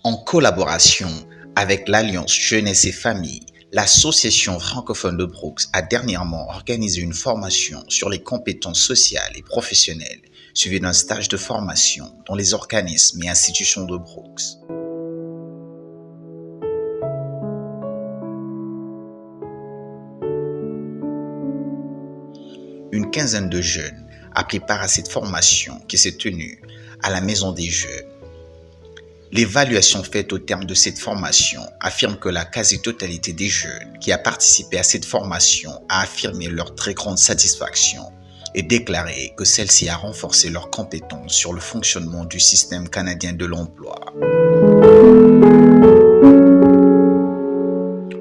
En collaboration avec l'Alliance Jeunesse et Famille, l'Association francophone de Brooks a dernièrement organisé une formation sur les compétences sociales et professionnelles, suivie d'un stage de formation dans les organismes et institutions de Brooks. Une quinzaine de jeunes a pris part à cette formation qui s'est tenue à la Maison des Jeunes. L'évaluation faite au terme de cette formation affirme que la quasi-totalité des jeunes qui a participé à cette formation a affirmé leur très grande satisfaction et déclaré que celle-ci a renforcé leurs compétences sur le fonctionnement du système canadien de l'emploi.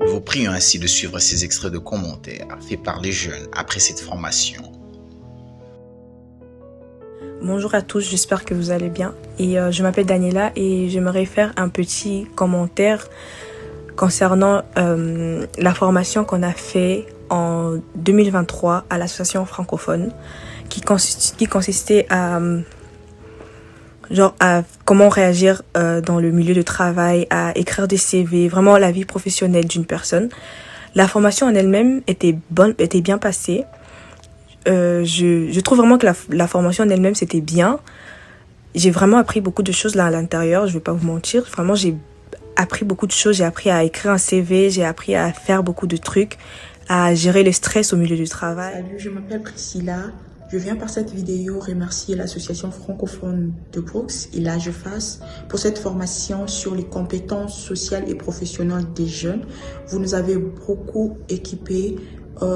Nous vous prions ainsi de suivre ces extraits de commentaires faits par les jeunes après cette formation. Bonjour à tous, j'espère que vous allez bien. Je m'appelle Daniela et j'aimerais faire un petit commentaire concernant la formation qu'on a fait en 2023 à l'association francophone qui consistait à comment réagir dans le milieu de travail, à écrire des CV, vraiment la vie professionnelle d'une personne. La formation en elle-même était bien passée. Je trouve vraiment que la formation en elle-même, c'était bien. J'ai vraiment appris beaucoup de choses là à l'intérieur, je vais pas vous mentir. Vraiment, j'ai appris beaucoup de choses. J'ai appris à écrire un CV, j'ai appris à faire beaucoup de trucs, à gérer le stress au milieu du travail. Salut, je m'appelle Priscilla. Je viens par cette vidéo remercier l'association francophone de Brooks et l'AGEFAS pour cette formation sur les compétences sociales et professionnelles des jeunes. Vous nous avez beaucoup équipés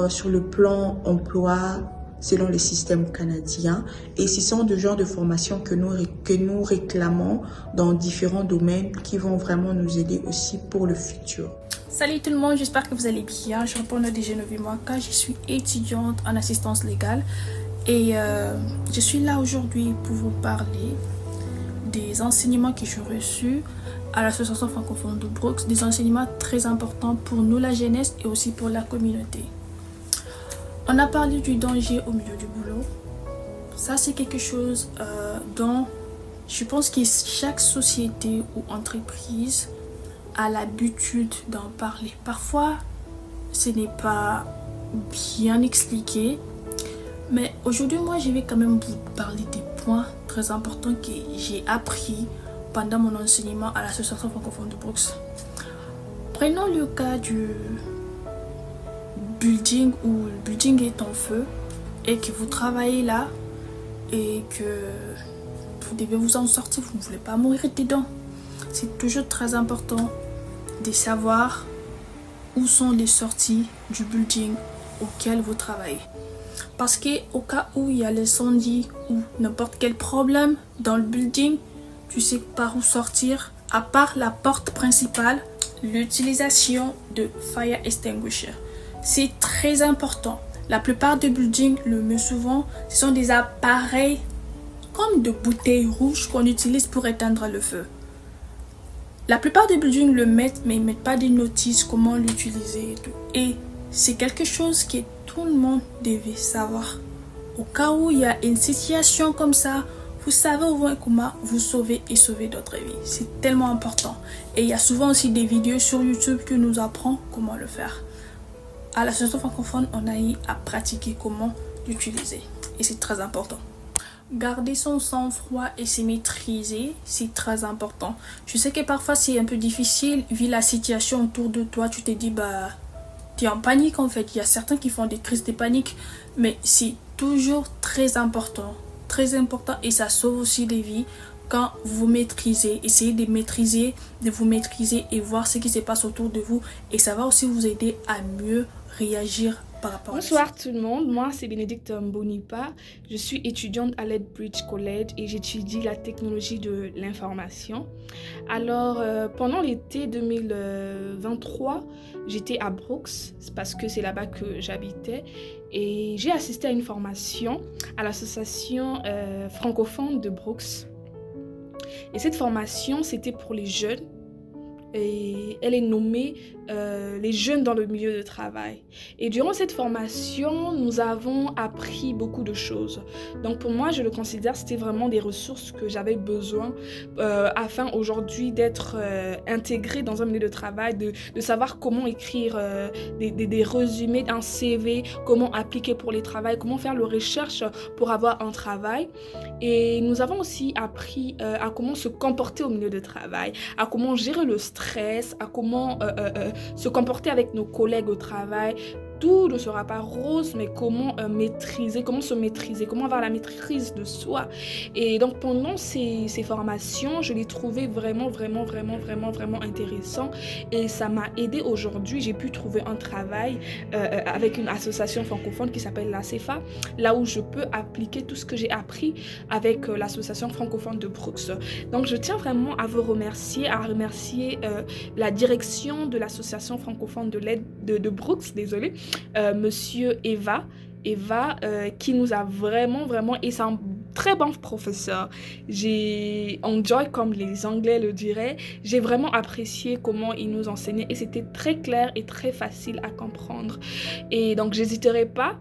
sur le plan emploi, selon les systèmes canadiens. Et ce sont de genre de formations que nous réclamons dans différents domaines qui vont vraiment nous aider aussi pour le futur. Salut tout le monde, j'espère que vous allez bien. Je réponds à Geneviève Mwaka, je suis étudiante en assistance légale et je suis là aujourd'hui pour vous parler des enseignements que j'ai reçus à l'association francophone de Brooks, des enseignements très importants pour nous la jeunesse et aussi pour la communauté. On a parlé du danger au milieu du boulot. Ça, c'est quelque chose dont je pense que chaque société ou entreprise a l'habitude d'en parler. Parfois, ce n'est pas bien expliqué. Mais aujourd'hui, moi, je vais quand même vous parler des points très importants que j'ai appris pendant mon enseignement à l'association francophone de Brooks. Prenons le cas du building où le building est en feu et que vous travaillez là et que vous devez vous en sortir, vous ne voulez pas mourir dedans. C'est toujours très important de savoir où sont les sorties du building auquel vous travaillez. Parce que au cas où il y a l'incendie ou n'importe quel problème dans le building, tu sais par où sortir, à part la porte principale, l'utilisation de fire extinguisher. C'est très important. La plupart des buildings le mieux souvent, ce sont des appareils comme de bouteilles rouges qu'on utilise pour éteindre le feu. La plupart des buildings le mettent, mais ils ne mettent pas des notices comment l'utiliser et tout. Et c'est quelque chose que tout le monde devait savoir. Au cas où il y a une situation comme ça, vous savez au moins comment vous sauver et sauver d'autres vies. C'est tellement important. Et il y a souvent aussi des vidéos sur YouTube qui nous apprennent comment le faire. À l'association francophone, on a eu à pratiquer comment l'utiliser. Et c'est très important. Garder son sang-froid et se maîtriser, c'est très important. Je sais que parfois c'est un peu difficile, vu la situation autour de toi, tu te dis, tu es en panique en fait. Il y a certains qui font des crises de panique, mais c'est toujours très important et ça sauve aussi des vies quand vous maîtrisez. Essayez de vous maîtriser et voir ce qui se passe autour de vous et ça va aussi vous aider à mieux réagir par rapport à ça. Bonsoir tout le monde, moi c'est Bénédicte Mbonipa, je suis étudiante à Lethbridge College et j'étudie la technologie de l'information. Alors pendant l'été 2023, j'étais à Brooks parce que c'est là-bas que j'habitais et j'ai assisté à une formation à l'association francophone de Brooks. Et cette formation c'était pour les jeunes et elle est nommée les jeunes dans le milieu de travail. Et durant cette formation, nous avons appris beaucoup de choses. Donc pour moi, je le considère, c'était vraiment des ressources que j'avais besoin afin aujourd'hui d'être intégrée dans un milieu de travail, de savoir comment écrire des résumés, un CV, comment appliquer pour les travails, comment faire la recherche pour avoir un travail. Et nous avons aussi appris à comment se comporter au milieu de travail, à comment gérer le stress, à comment se comporter avec nos collègues au travail. Tout ne sera pas rose, mais comment comment se maîtriser, comment avoir la maîtrise de soi. Et donc pendant ces formations, je les trouvais vraiment intéressant et ça m'a aidé aujourd'hui. J'ai pu trouver un travail avec une association francophone qui s'appelle la CEFA, là où je peux appliquer tout ce que j'ai appris avec l'association francophone de Brooks. Donc je tiens vraiment à vous remercier, la direction de l'association francophone de Brooks, désolée, Monsieur Eva, qui nous a vraiment, et c'est un très bon professeur. J'ai enjoy, comme les Anglais le diraient. J'ai vraiment apprécié comment il nous enseignait et c'était très clair et très facile à comprendre. Et donc, j'hésiterai pas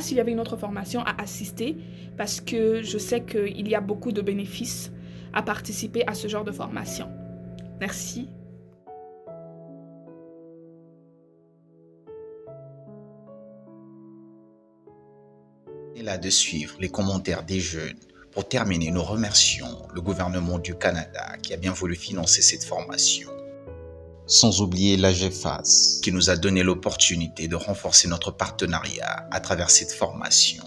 s'il y avait une autre formation à assister parce que je sais qu'il y a beaucoup de bénéfices à participer à ce genre de formation. Merci. Et là de suivre les commentaires des jeunes. Pour terminer, nous remercions le gouvernement du Canada qui a bien voulu financer cette formation. Sans oublier l'AGEFAS qui nous a donné l'opportunité de renforcer notre partenariat à travers cette formation.